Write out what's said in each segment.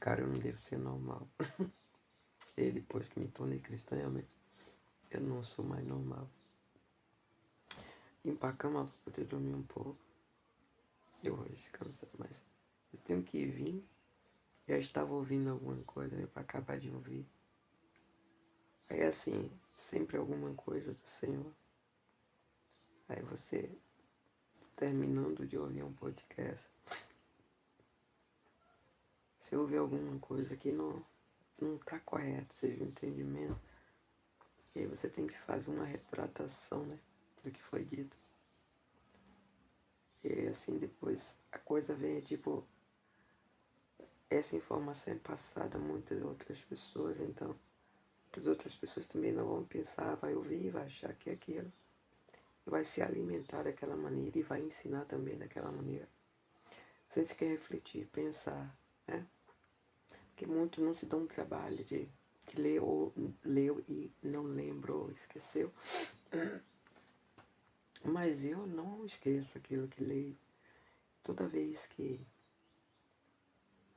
cara, eu não devo ser normal. E depois que me tornei cristã, realmente, eu não sou mais normal. Vim pra cama pra poder dormir um pouco. Eu vou descansar, mas eu tenho que vir. Já estava ouvindo alguma coisa, né, pra acabar de ouvir. Aí assim, sempre alguma coisa do Senhor. Aí você, terminando de ouvir um podcast, você ouve alguma coisa que não tá correto, seja um entendimento. E aí você tem que fazer uma retratação, né, do que foi dito. E assim, depois a coisa vem, tipo, essa informação é passada a muitas outras pessoas, então muitas outras pessoas também não vão pensar, vai ouvir, vai achar que é aquilo, e vai se alimentar daquela maneira e vai ensinar também daquela maneira. Sem sequer refletir, pensar, né? Porque muitos não se dão trabalho de ler ou leu e não lembrou, ou esqueceu. Mas eu não esqueço aquilo que leio. Toda vez que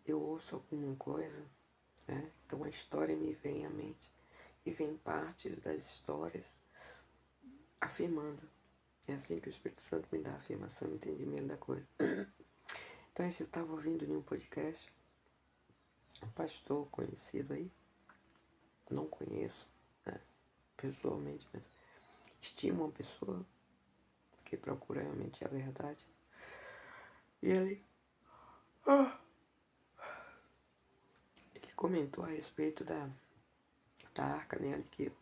eu ouço alguma coisa, né? Então a história me vem à mente. E vem partes das histórias afirmando. É assim que o Espírito Santo me dá a afirmação, o entendimento da coisa. Então, eu estava ouvindo em um podcast, um pastor conhecido aí, não conheço, né, pessoalmente, mas estimo uma pessoa que procura realmente a verdade. E ele comentou a respeito da arca, né, que o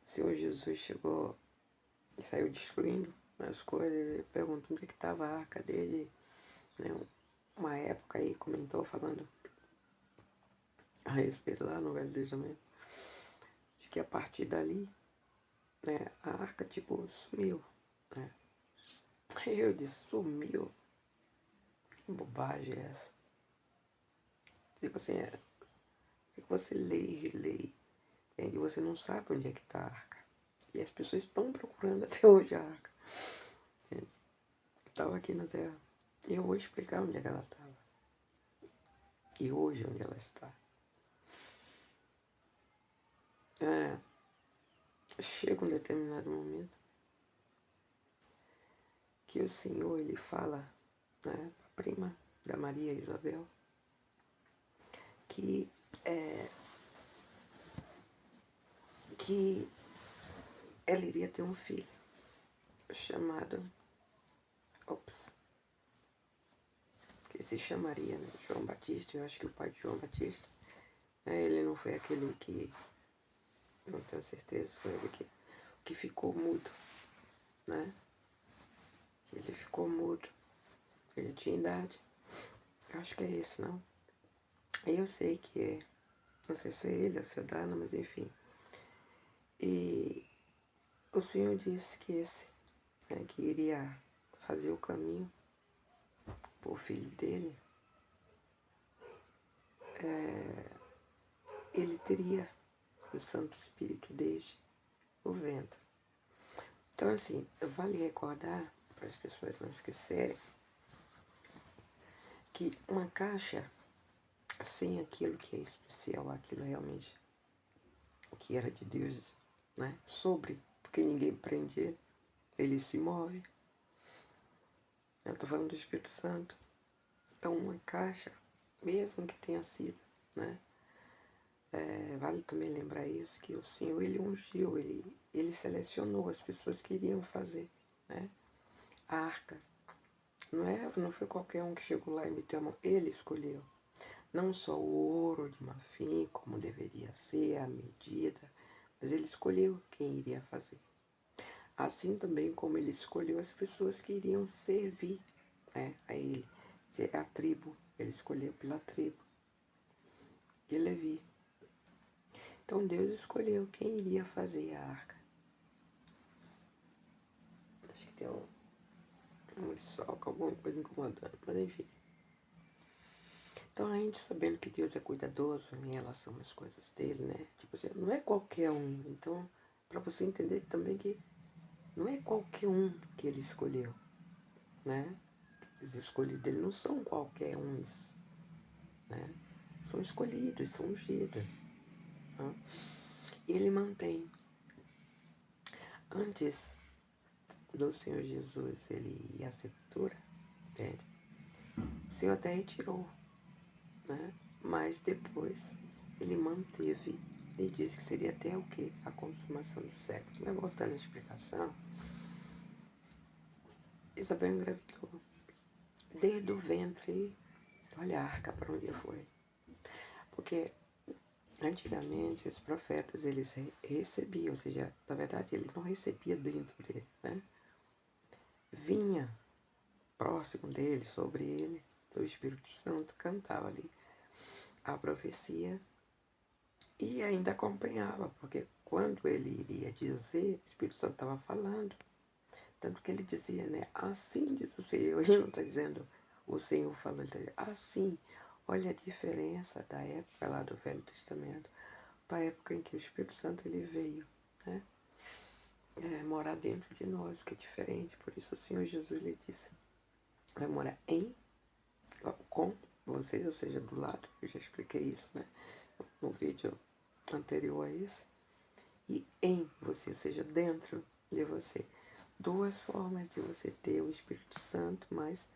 Senhor Jesus chegou e saiu destruindo as coisas. Ele perguntou onde é que estava a arca dele, né, uma época aí comentou falando a respeito lá no Velho Testamento, de que a partir dali, né, a arca tipo sumiu, né. Aí eu disse, sumiu? Que bobagem é essa? Tipo assim, é que você lê e relê, e você não sabe onde é que está a arca. E as pessoas estão procurando até hoje a arca. Estava aqui na Terra. E eu vou explicar onde é que ela estava. E hoje onde ela está. Chega um determinado momento que o Senhor, ele fala, né, a prima da Maria Isabel, que ela iria ter um filho chamado, que se chamaria, né, João Batista. Eu acho que o pai de João Batista, né, ele não foi aquele que, não tenho certeza, foi ele que ficou mudo, né? Ele ficou mudo, ele tinha idade, eu acho que é esse, não? Aí eu sei que é, não sei se é ele ou se é Dana, mas enfim. E o Senhor disse que esse, né, que iria fazer o caminho para o filho dele, ele teria o Santo Espírito desde o ventre. Então, assim, vale recordar, para as pessoas não esquecerem, que uma caixa sem aquilo que é especial, aquilo realmente que era de Deus, né, sobre, porque ninguém prende ele se move. Eu estou falando do Espírito Santo. Então, uma caixa, mesmo que tenha sido, né, vale também lembrar isso, que o Senhor, ele ungiu, ele selecionou as pessoas que iriam fazer, né, a arca. Não foi qualquer um que chegou lá e meteu a mão, ele escolheu. Não só o ouro de marfim, como deveria ser, a medida, mas ele escolheu quem iria fazer. Assim também como ele escolheu as pessoas que iriam servir, né, a ele. Se é a tribo, ele escolheu pela tribo de Levi. Então Deus escolheu quem iria fazer a arca. Acho que tem um muriçoca, alguma coisa incomodando, mas enfim. Então a gente sabendo que Deus é cuidadoso em relação às coisas dele, né? Tipo assim, não é qualquer um. Então, para você entender também que não é qualquer um que ele escolheu, né? Os escolhidos dele não são qualquer uns, né? são escolhidos, são ungidos. Tá? E ele mantém. Antes do Senhor Jesus ele ir à sepultura, entende? O Senhor até retirou, né? Mas depois ele manteve e disse que seria até o quê? A consumação do século. Mas voltando à explicação, Isabel engravidou. Desde o ventre, olha a arca para onde foi. Porque antigamente os profetas eles recebiam, ou seja, na verdade ele não recebia dentro dele, né? Vinha próximo dele, sobre ele, o Espírito Santo cantava ali a profecia e ainda acompanhava, porque quando ele iria dizer, o Espírito Santo estava falando, tanto que ele dizia, né, assim diz o Senhor, ele não está dizendo o Senhor falou, ele está dizendo assim, olha a diferença da época lá do Velho Testamento para a época em que o Espírito Santo ele veio, né, morar dentro de nós, que é diferente, por isso o Senhor Jesus ele disse, vai morar com vocês, ou seja, do lado, eu já expliquei isso, né, no vídeo anterior a esse, e em você, ou seja, dentro de você. Duas formas de você ter o Espírito Santo, mas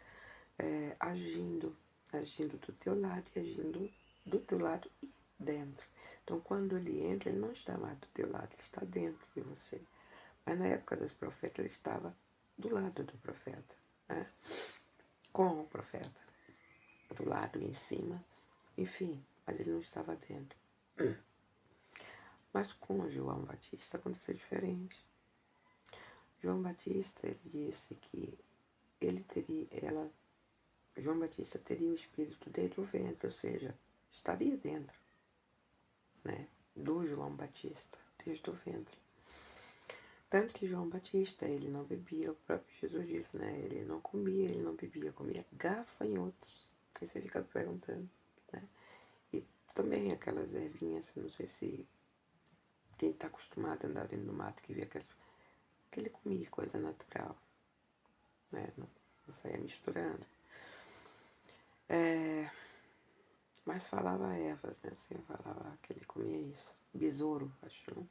agindo do teu lado e agindo do teu lado e dentro. Então, quando ele entra, ele não está mais do teu lado, ele está dentro de você. Mas na época dos profetas, ele estava do lado do profeta, né? Com o profeta, do lado e em cima, enfim, mas ele não estava dentro. Mas com João Batista aconteceu diferente. João Batista, ele disse que João Batista teria o Espírito desde o ventre, ou seja, estaria dentro, né, do João Batista, desde o ventre. Tanto que João Batista, ele não bebia, o próprio Jesus disse, né, ele não comia, ele não bebia, comia gafanhotos. Aí você fica perguntando, né, e também aquelas ervinhas, não sei se quem está acostumado a andar dentro do mato, que vê aquelas, que ele comia coisa natural, né, não saía misturando. Mas falava ervas, né? Assim, falava que ele comia isso. Besouro, acho, né?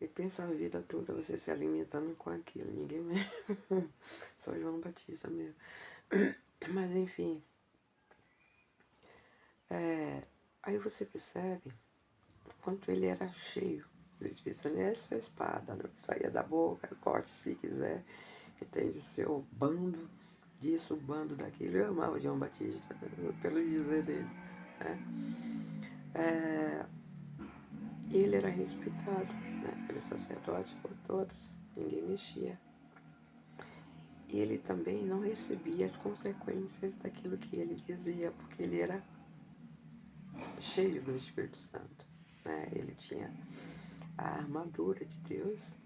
E pensa a vida toda você se alimentando com aquilo. Ninguém mesmo. Só João Batista mesmo. Mas enfim. Aí você percebe quanto ele era cheio do Espírito Santo. Essa espada, né? Que saía da boca, corte se quiser. Entende? Seu bando disso, o bando daquilo. Eu amava João Batista, pelo dizer dele. Né? E ele era respeitado, né, pelos sacerdotes, por todos, ninguém mexia. E ele também não recebia as consequências daquilo que ele dizia, porque ele era cheio do Espírito Santo. Né? Ele tinha a armadura de Deus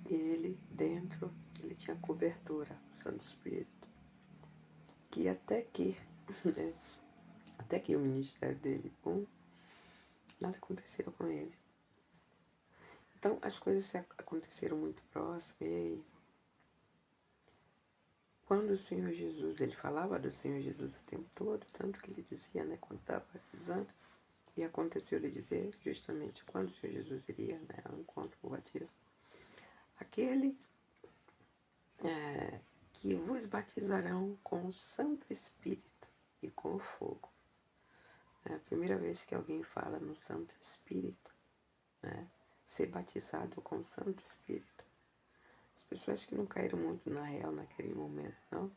e ele dentro, ele tinha a cobertura, o Santo Espírito. Que até que, né, até que o ministério dele, nada aconteceu com ele. Então as coisas aconteceram muito próximo e aí, quando o Senhor Jesus, ele falava do Senhor Jesus o tempo todo, tanto que ele dizia, né, quando estava batizando, e aconteceu ele dizer justamente quando o Senhor Jesus iria, né, ao encontro do batismo, aquele que vos batizarão com o Santo Espírito e com o fogo. É a primeira vez que alguém fala no Santo Espírito, né, ser batizado com o Santo Espírito. As pessoas que não caíram muito na real naquele momento, não.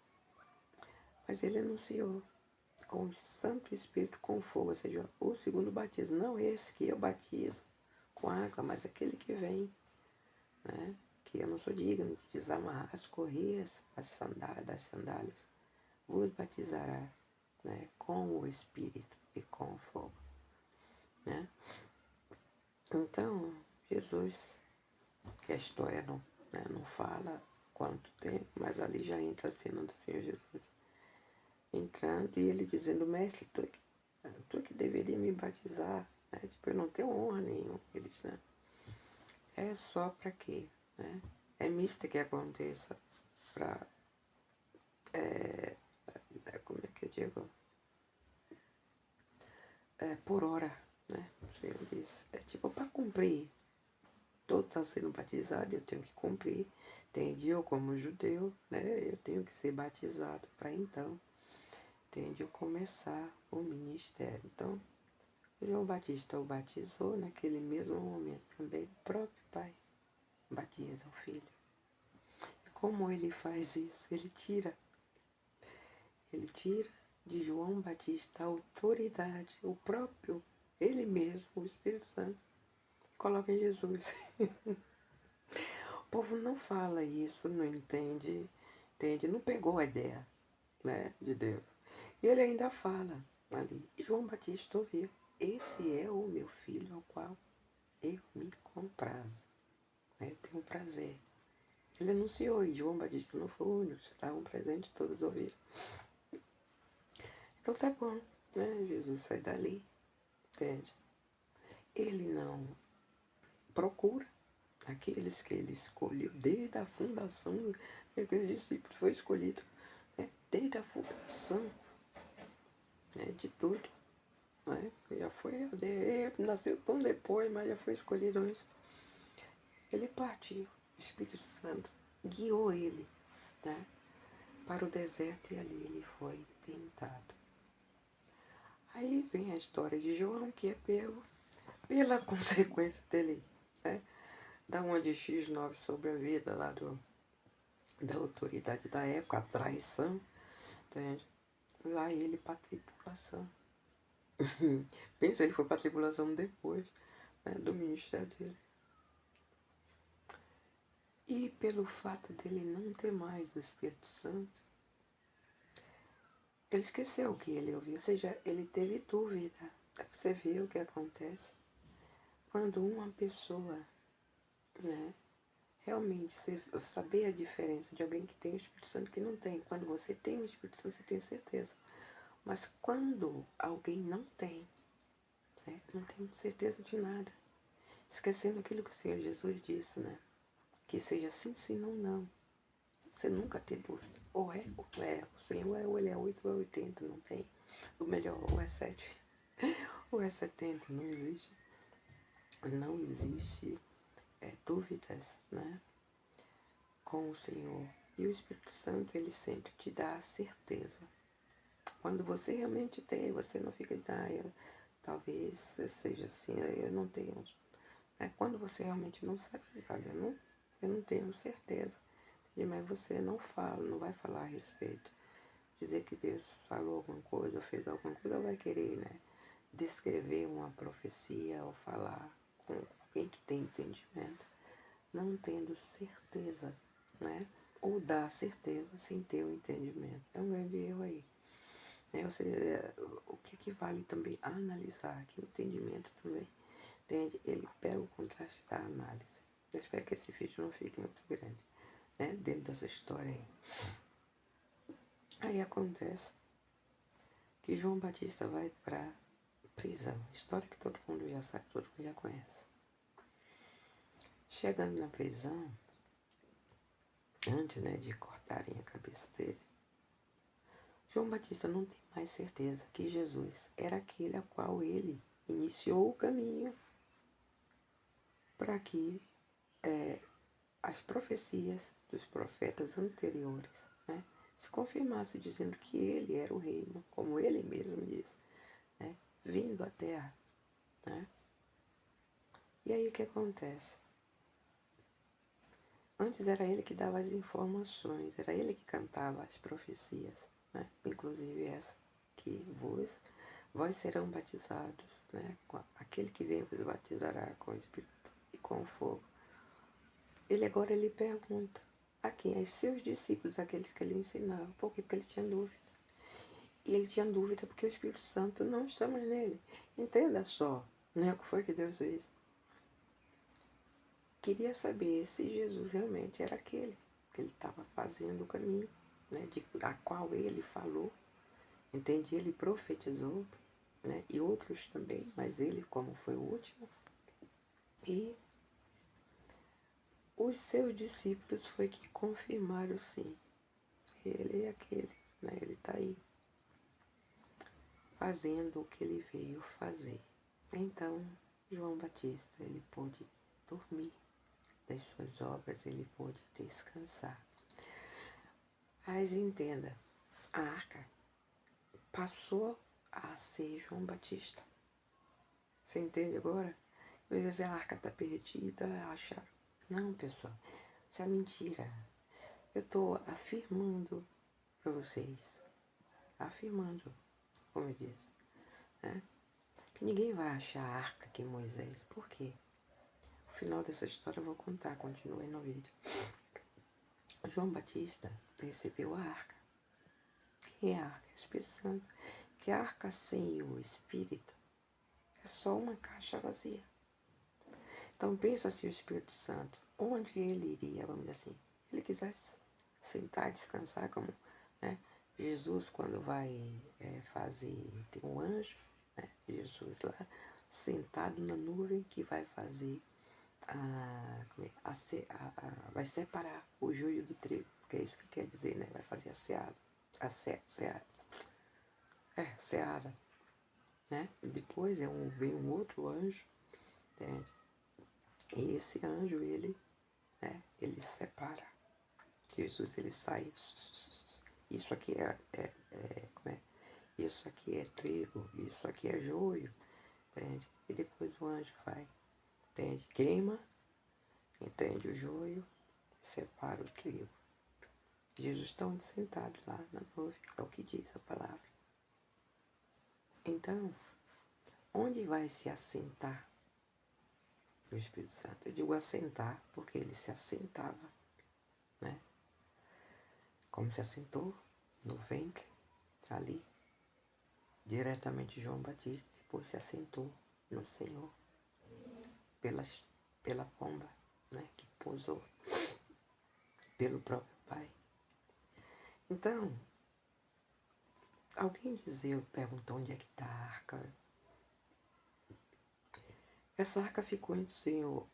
Mas ele anunciou com o Santo Espírito com fogo, ou seja, o segundo batismo, não esse que eu batizo com água, mas aquele que vem, né? Que eu não sou digno de desamarrar as correias das sandálias, vos batizará, né, com o Espírito e com o fogo, né? Então, Jesus, que a história não fala quanto tempo, mas ali já entra a cena do Senhor Jesus entrando e ele dizendo, mestre, tu é que deveria me batizar, né? Tipo, eu não tenho honra nenhuma. Ele disse, né? É só para quê, né? É misto que aconteça para, como é que eu digo? por hora, né? O Senhor diz, é tipo para cumprir. Todo está sendo batizado, eu tenho que cumprir. Entende? Eu como judeu, né? Eu tenho que ser batizado para então, entende? Eu começar o ministério. Então, João Batista o batizou naquele mesmo momento. Também o próprio Pai batiza o Filho. E como ele faz isso? Ele tira de João Batista a autoridade, o próprio, ele mesmo, o Espírito Santo, coloca em Jesus. O povo não fala isso, não entende, não pegou a ideia, né, de Deus. E ele ainda fala ali, João Batista ouviu, esse é o meu filho ao qual eu me comprazo, né, eu tenho prazer. Ele anunciou, e João Batista não foi o único, estavam presentes, todos ouviram. Então tá bom, né, Jesus sai dali, entende? Ele não procura aqueles que ele escolheu desde a fundação, aqueles discípulos foi escolhido, né, desde a fundação, né, de tudo, né, já foi, nasceu tão depois, mas já foi escolhido antes. Ele partiu, o Espírito Santo guiou ele, né, para o deserto e ali ele foi tentado. Aí vem a história de João, que é pego pela consequência dele, né, dá uma de X9 sobre a vida lá da autoridade da época, a traição, entende? Vai ele para a tripulação. Pensa, ele foi para a tripulação depois, né, do ministério dele. E pelo fato dele não ter mais o Espírito Santo, ele esqueceu o que ele ouviu, ou seja, ele teve dúvida. Você vê o que acontece quando uma pessoa, né, realmente saber a diferença de alguém que tem o Espírito Santo e que não tem. Quando você tem o Espírito Santo, você tem certeza. Mas quando alguém não tem, né, não tem certeza de nada, esquecendo aquilo que o Senhor Jesus disse, né? Que seja sim, sim, não, não. Você nunca ter dúvida. Ou é, ou não é. O Senhor é, ou ele é 8 ou é 80, não tem. Ou melhor, ou é 7, ou é 70, não existe. Não existe dúvidas, né? Com o Senhor. E o Espírito Santo, ele sempre te dá a certeza. Quando você realmente tem, você não fica dizendo, talvez seja assim, eu não tenho. Quando você realmente não sabe, você sabe, eu não tenho certeza. Mas você não fala, não vai falar a respeito. Dizer que Deus falou alguma coisa, ou fez alguma coisa, vai querer, né, descrever uma profecia ou falar com alguém que tem entendimento, não tendo certeza, né? Ou dar certeza sem ter o entendimento. É um grande erro aí. Ou seja, o que vale também analisar, que o entendimento também, entende? Ele pega o contraste da análise. Eu espero que esse vídeo não fique muito grande, né? Dentro dessa história aí. Aí acontece que João Batista vai para prisão. História que todo mundo já sabe, todo mundo já conhece. Chegando na prisão, antes, né, de cortarem a cabeça dele, João Batista não tem mais certeza que Jesus era aquele a qual ele iniciou o caminho para que as profecias dos profetas anteriores, né, se confirmassem, dizendo que ele era o reino, como ele mesmo diz, né, vindo à terra. Né? E aí o que acontece? Antes era ele que dava as informações, era ele que cantava as profecias, né? Inclusive essa, que vós serão batizados, né? Aquele que vem vos batizará com o Espírito e com o fogo. Ele pergunta a quem? Aos seus discípulos, aqueles que ele ensinava. Por quê? Porque ele tinha dúvida. E ele tinha dúvida porque o Espírito Santo não está mais nele. Entenda só, né? O que foi que Deus fez? Queria saber se Jesus realmente era aquele que ele estava fazendo o caminho, né, a qual ele falou, entende? Ele profetizou, né, e outros também, mas ele como foi o último. E os seus discípulos foi que confirmaram sim, ele é aquele, né, ele está aí. fazendo o que ele veio fazer. Então, João Batista, ele pôde dormir das suas obras, ele pôde descansar. Mas entenda, a arca passou a ser João Batista. Você entende agora? Às vezes a arca está perdida, acha... Não, pessoal, isso é mentira. Eu estou afirmando para vocês, afirmando, como eu disse, né? Que ninguém vai achar a arca que Moisés. Por quê? O final dessa história eu vou contar, continue no vídeo. João Batista recebeu a arca. Quem é a arca? É o Espírito Santo. Que a arca sem o Espírito é só uma caixa vazia. Então pensa assim, o Espírito Santo, onde ele iria, vamos dizer assim, se ele quisesse sentar, descansar, como, né, Jesus quando vai fazer, tem um anjo, né, Jesus lá, sentado na nuvem que vai fazer, vai separar o joio do trigo, que é isso que quer dizer, né, vai fazer a seara, né, e depois vem um outro anjo, entende? E esse anjo, ele separa. Jesus, ele sai. Isso aqui como é? Isso aqui é trigo, isso aqui é joio, entende? E depois o anjo vai, entende? Queima, entende? O joio, separa o trigo. Jesus está sentado lá na nuvem, é o que diz a palavra. Então, onde vai se assentar o Espírito Santo? Eu digo assentar porque ele se assentava, né? Como se assentou no ventre, ali, diretamente João Batista, depois se assentou no Senhor, pela pomba, né, que pousou, pelo próprio Pai. Então, alguém perguntou onde é que está a arca. Essa arca ficou entre o Senhor,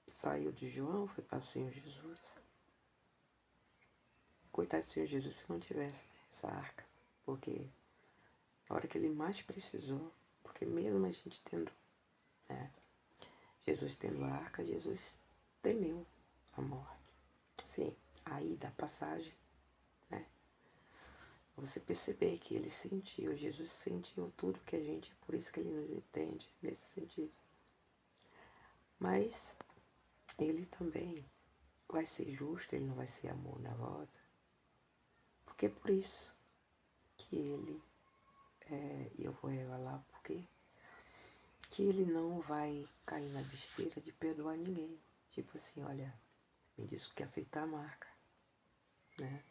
saiu de João, foi para o Senhor Jesus. Coitado do Senhor Jesus se não tivesse essa arca, porque a hora que ele mais precisou, porque mesmo a gente tendo, né, Jesus tendo a arca, Jesus temeu a morte. Sim, a ida, a passagem, né? Você perceber que ele sentiu, Jesus sentiu tudo que a gente, por isso que ele nos entende nesse sentido. Mas ele também vai ser justo, ele não vai ser amor na volta. Porque é por isso que ele, e eu vou revelar por quê, que ele não vai cair na besteira de perdoar ninguém. Tipo assim, olha, me disse que aceitar a marca, né?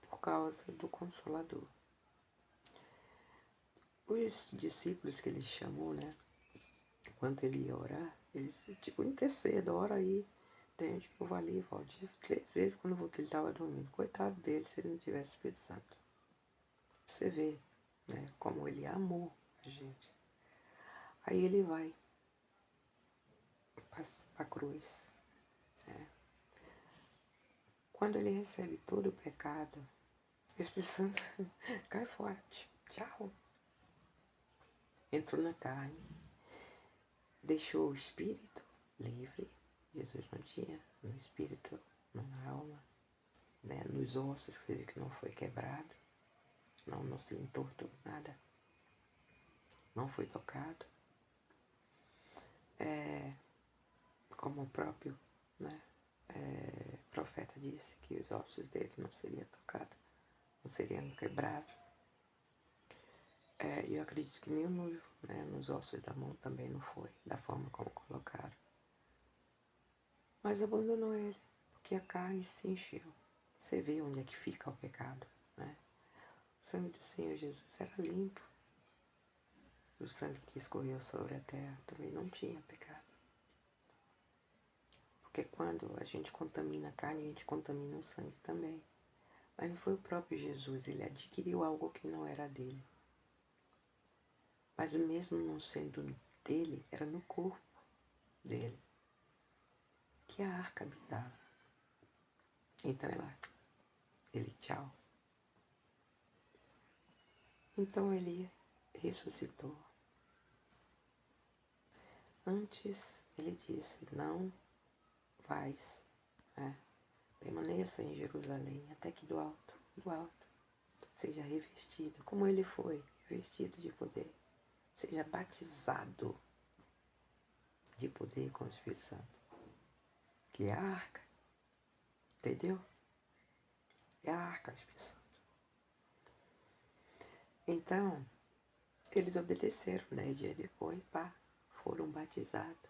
Por causa do Consolador. Os discípulos que ele chamou, né? Enquanto ele ia orar, eles, tipo, interceda, ora aí, entende? Eu vou ali e volto. 3 vezes quando eu voltei, ele estava dormindo. Coitado dele se ele não tivesse Espírito Santo. Você vê, né? Como ele amou a gente. Aí ele vai para a cruz, né? Quando ele recebe todo o pecado, o Espírito Santo cai fora. Tchau. Entrou na carne. Deixou o espírito livre. Jesus não tinha no espírito, na alma, né? Nos ossos, que você vê que não foi quebrado. Não se entortou nada. Não foi tocado. Como o próprio, né, profeta disse, que os ossos dele não seriam tocados, não seriam quebrados. E eu acredito que nem o noivo, né, nos ossos da mão também não foi, da forma como colocaram. Mas abandonou ele, porque a carne se encheu. Você vê onde é que fica o pecado, né? O sangue do Senhor Jesus era limpo. O sangue que escorreu sobre a terra também não tinha pecado. Porque quando a gente contamina a carne, a gente contamina o sangue também. Mas não foi o próprio Jesus, ele adquiriu algo que não era dele. Mas mesmo não sendo dele, era no corpo dele que a arca habitava. Então ele tchau. Então ele ressuscitou. Antes ele disse, não vais, permaneça em Jerusalém, até que do alto, seja revestido, como ele foi, revestido de poder, seja batizado de poder com o Espírito Santo, que é a arca, entendeu? É a arca do Espírito Santo. Então, eles obedeceram, 10 dias depois, foram batizados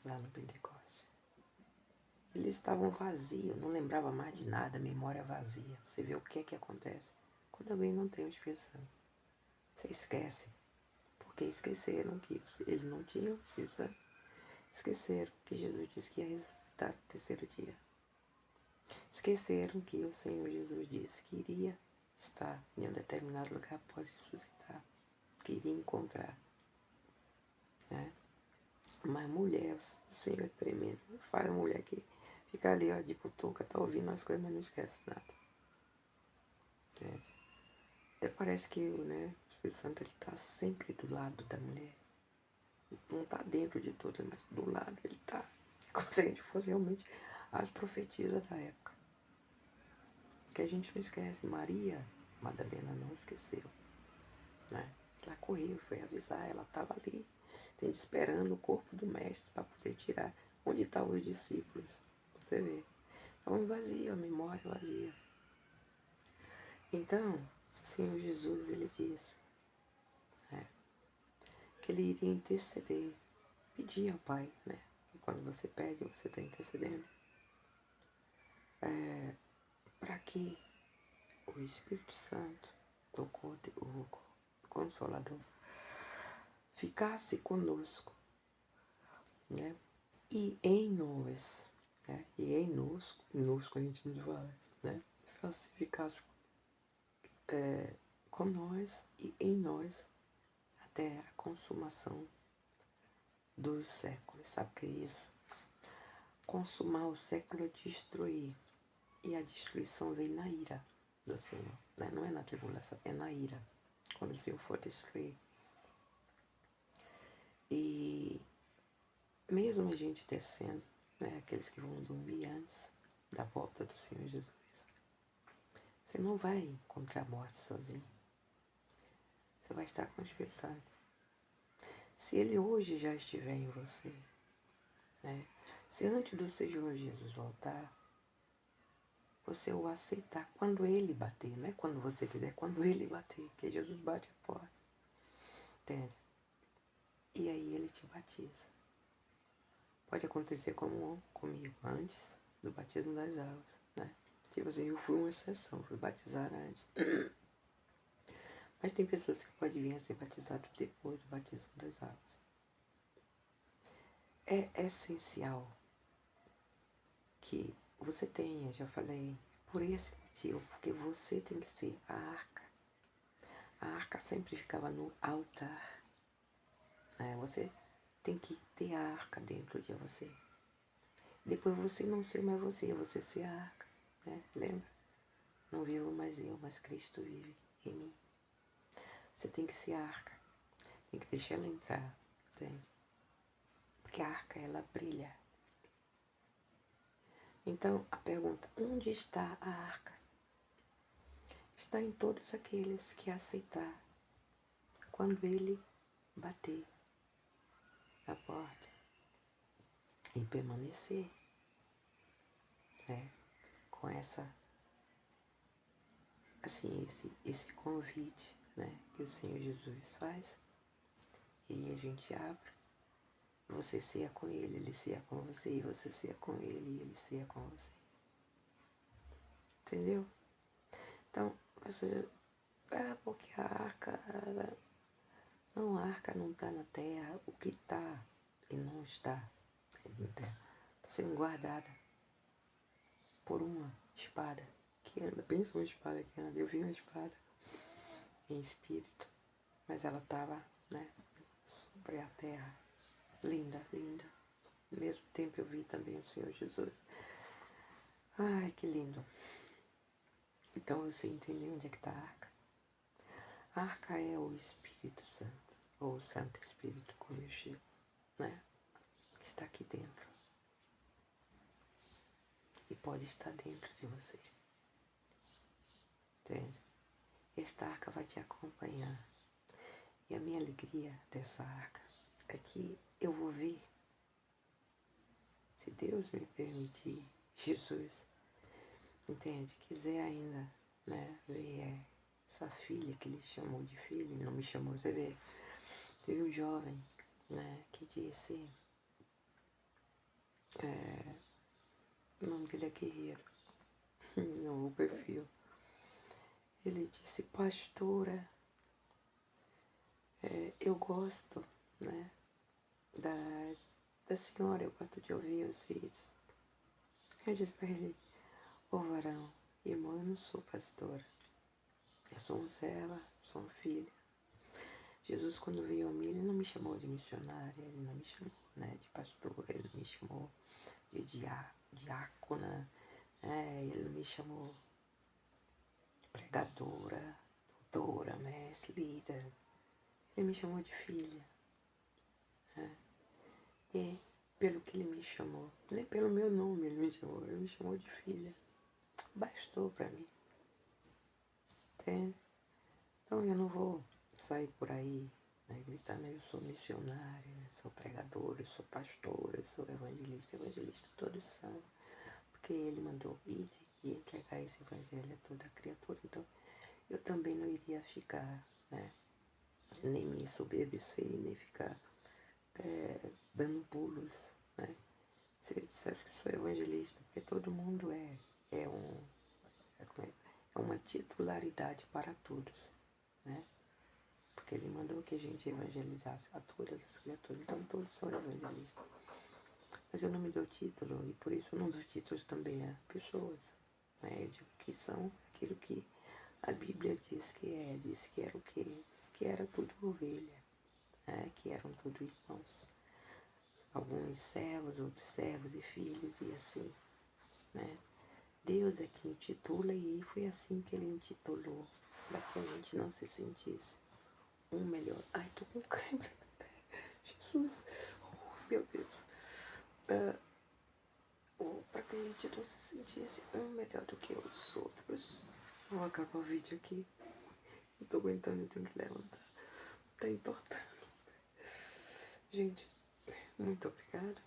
lá no Pentecostes. Eles estavam vazios, não lembrava mais de nada, memória vazia. Você vê o que acontece quando alguém não tem o Espírito Santo. Você esquece, porque esqueceram que ele não tinha o Espírito Santo. Esqueceram que Jesus disse que ia ressuscitar no terceiro dia. Esqueceram que o Senhor Jesus disse que iria estar em um determinado lugar após ressuscitar, que iria encontrar, né? Mas mulher, o Senhor é tremendo. Fala a mulher que fica ali, ó, de cutuca, tá ouvindo as coisas, mas não esquece nada. Entende? Até parece que, né, o Espírito Santo ele tá sempre do lado da mulher. Não tá dentro de tudo, mas do lado ele tá. Como se a gente fosse realmente as profetisas da época. Que a gente não esquece. Maria Madalena não esqueceu, né? Ela correu, foi avisar, ela estava ali, esperando o corpo do mestre para poder tirar. Onde estavam os discípulos? Você vê. Estavam vazios, a memória vazia. Então, o Senhor Jesus, ele disse, né, que ele iria interceder, pedir ao Pai, né? E quando você pede, você está intercedendo. Para que o Espírito Santo, o Consolador, ficasse conosco, né? E em nós, né? E em nós a gente não fala, né? Ficasse com nós e em nós até a consumação dos séculos. Sabe o que é isso? Consumar o século é destruir. E a destruição vem na ira do Senhor, né? Não é na tribulação, é na ira, quando o Senhor for destruir. E mesmo a gente descendo, né, aqueles que vão dormir antes da volta do Senhor Jesus, você não vai encontrar a morte sozinho. Você vai estar com o Espírito Santo. Se ele hoje já estiver em você, né, se antes do Senhor Jesus voltar, você o aceitar quando ele bater, não é quando você quiser, quando ele bater, porque Jesus bate a porta, entende? E aí ele te batiza. Pode acontecer como comigo, antes do batismo das águas, né? Tipo assim, eu fui uma exceção, fui batizada antes. Mas tem pessoas que podem vir a ser batizadas depois do batismo das águas. É essencial que você tenha, eu já falei, por esse motivo, porque você tem que ser a arca. A arca sempre ficava no altar. Você tem que ter a arca dentro de você. Depois você não ser mais você ser a arca, né? Lembra? Não vivo mais eu, mas Cristo vive em mim. Você tem que ser a arca. Tem que deixar ela entrar, entende? Porque a arca, ela brilha. Então, a pergunta, onde está a arca? Está em todos aqueles que aceitar quando ele bater na porta e permanecer, né? Com essa, assim, esse convite, né? Que o Senhor Jesus faz. E a gente abre. Você ceia com ele ceia com você, e você ceia com ele ceia com você. Entendeu? Então, você... porque a arca... Não, a arca não está na terra. O que está e não está na terra está sendo guardada por uma espada que anda. Pensa uma espada que anda. Eu vi uma espada em espírito, mas ela estava, né, sobre a terra. Linda, linda. Ao mesmo tempo eu vi também o Senhor Jesus. Ai, que lindo. Então você entendeu onde é que está a arca? A arca é o Espírito Santo, ou o Santo Espírito, como eu chamo, né? Que está aqui dentro. E pode estar dentro de você. Entende? Esta arca vai te acompanhar. E a minha alegria dessa arca é que eu vou ver, se Deus me permitir, Jesus, entende? Quiser ainda, né, ver essa filha que ele chamou de filha, ele não me chamou, você vê. Teve um jovem, né, que disse, o nome dele é Guerreiro, no perfil. Ele disse, pastora, eu gosto, né, da senhora, eu gosto de ouvir os vídeos. Eu disse para ele, ô varão, irmão, eu não sou pastora. Eu sou uma serva, sou uma filha. Jesus, quando veio a mim, ele não me chamou de missionária, ele não me chamou, né, de pastora, ele não me chamou de diácona, ele não me chamou de pregadora, doutora, mestre, líder. Ele me chamou de filha. Né? E pelo que ele me chamou, nem pelo meu nome ele me chamou de filha. Bastou para mim. Entende? Então eu não vou sair por aí, né, gritando, eu sou missionária, eu sou pregadora, eu sou pastora, eu sou evangelista, todos são. Porque ele mandou ir e entregar esse evangelho a toda criatura. Então eu também não iria ficar, né, nem me ensoberbecer, nem ficar dando pulos, né? Se eu dissesse que sou evangelista, porque todo mundo é uma titularidade para todos, né? Porque ele mandou que a gente evangelizasse a todas as criaturas, então todos são evangelistas. Mas eu não me dou título, e por isso eu não dou títulos também a pessoas, né? Eu digo que são aquilo que a Bíblia diz que era o quê? Diz que era tudo ovelha, né? Que eram tudo irmãos. Alguns servos, outros servos e filhos, e assim, né? Deus é quem titula, e foi assim que ele intitulou, para que a gente não se sentisse um melhor. Ai, tô com cãibra no pé. Jesus, oh, meu Deus. Para que a gente não se sentisse um melhor do que os outros. Vou acabar o vídeo aqui. Não tô aguentando, eu tenho que levantar. Tá entortando. Gente, muito obrigada.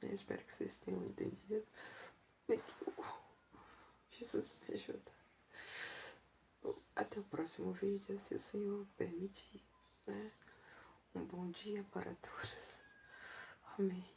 Eu espero que vocês tenham entendido. E que Jesus me ajuda. Até o próximo vídeo, se o Senhor permitir, né? Um bom dia para todos. Amém.